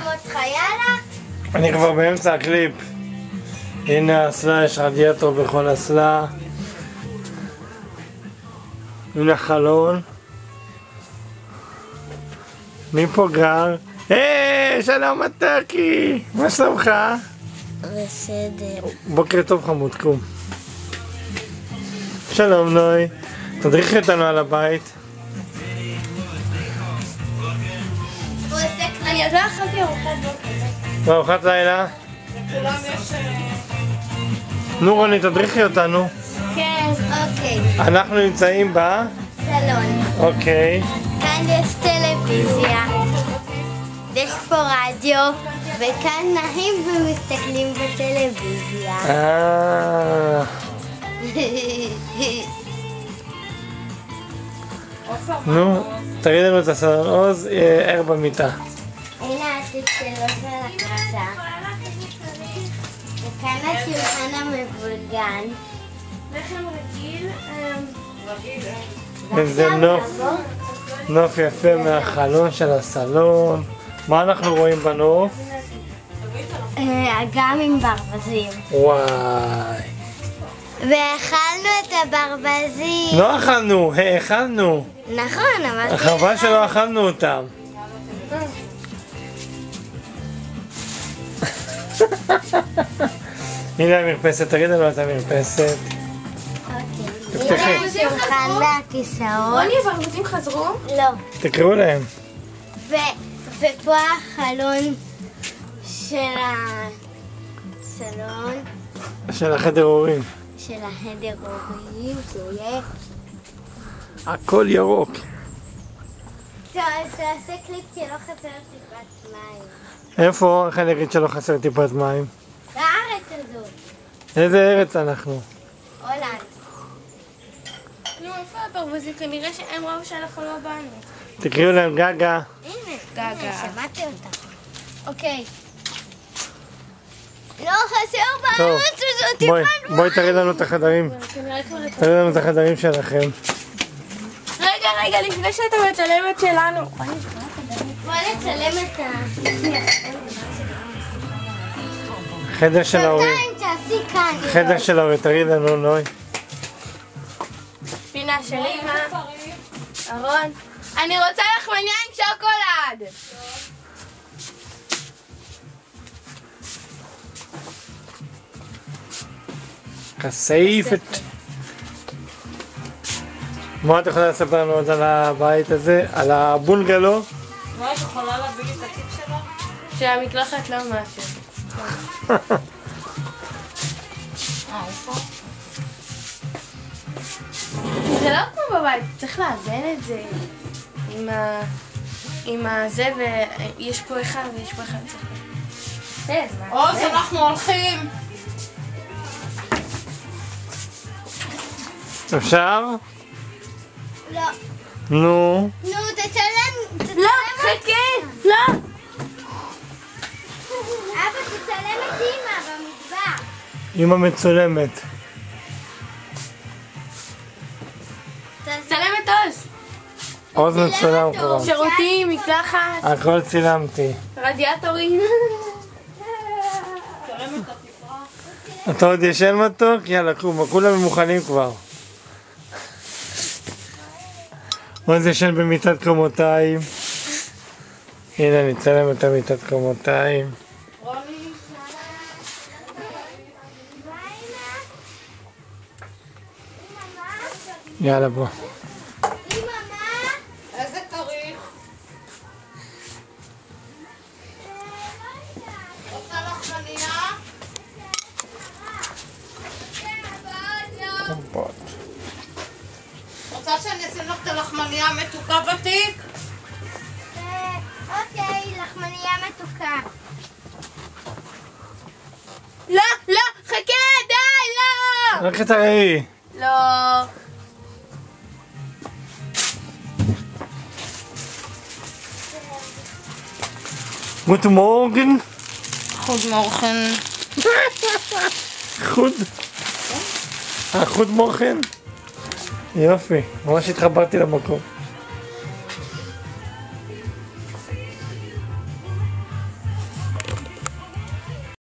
אותך, יאללה. אני כבר באמצע הקליפ. הנה האסלה, יש רדיאטור בכל אסלה. הנה החלון. מי פה גר? היי, שלום מתוקי! מה שלומך? בסדר. בוקר טוב חמוד, קום. שלום נוי. תדריכי אותנו על הבית. אני עוד לא אכלתי ארוחת בוקר. וארוחת לילה? לכולם יש... נו רוני, תדריכי אותנו. כן, אוקיי. אנחנו נמצאים סלון. אוקיי. כאן יש טלוויזיה. יש פה רדיו. וכאן נעים ומסתכלים בטלוויזיה. נו, תראי לנו את הסלון. עוז ער במיטה. הנה התיק שלו של הכרזה. וכאן השולחן המבולגן. לחם רגיל. איזה נוף יפה מהחלון של הסלון. מה אנחנו רואים בנוף? אגם עם ברווזים. וואי. ואכלנו את הברווזים. לא אכלנו, האכלנו. נכון, אבל... חבל שלא אכלנו אותם. הנה המרפסת, תגיד לנו את המרפסת. תפתחי. הנה השולחן והכיסאות. רוני, הברווזים חזרו? לא. תקראו להם. ופה החלון של הסלון, של החדר הורים. של החדר הורים, שיהיה... הכל ירוק. תעשה קליפ שלא חסר טיפת מים. איפה? איך אני אגיד שלא חסר טיפת מים? בארץ הזאת. איזה ארץ אנחנו? הולנד. נו, איפה הברווזים? כנראה שהם ראו שאנחנו לא באנו. תקראו להם גגה. הנה, גגה. שמעתי אותה. אוקיי. לא חסר טוב, בארץ הזאת טיפת מים. בואי תראי לנו את החדרים. כנראה כבר... תראי לנו את החדרים שלכם. רגע, לפני שאתה מצלם את שלנו. בוא נצלם את ה... חדר של ההורים. בינתיים תעשי כאן. חדר של ההורים, תראי לנו נוי. פינה של אמא. ארון. אני רוצה לחמניה עם שוקולד. כסייפת. מה את יכולה לספר לנו עוד על הבית הזה? על הבונגלו? מה, את יכולה להביא לי את הטיפ שלה? שהמקלחת לא מאשר. זה לא כמו בבית, צריך לאזן את זה עם הזה, ויש פה אחד ויש פה אחד. עוז, אנחנו הולכים. אפשר? לא. נו. נו, תצלם. לא, חכה, לא. אבא, תצלם את אמא במטבח. אמא מצולמת. צלם את עוז. עוז מצולם כבר. שירותים, מקלחת, הכל צילמתי. רדיאטורים. אתה עוד ישן מתוק? יאללה קום, כולם מוכנים כבר. עוז ישן במיטת קומותיים. הנה אני אצלם את המיטת קומותיים. יאללה בוא. איזה תאריך? רוצה לחמניה? קומפוט. רוצה שאני אשים לך את הלחמניה המתוקה בתיק? אוקיי, לחמניה מתוקה. לא, חכה, די, לא. רק תראי. לא. גוט מורגן. חוד מורחן. חוד מורגן. יופי, ממש התחברתי למקום.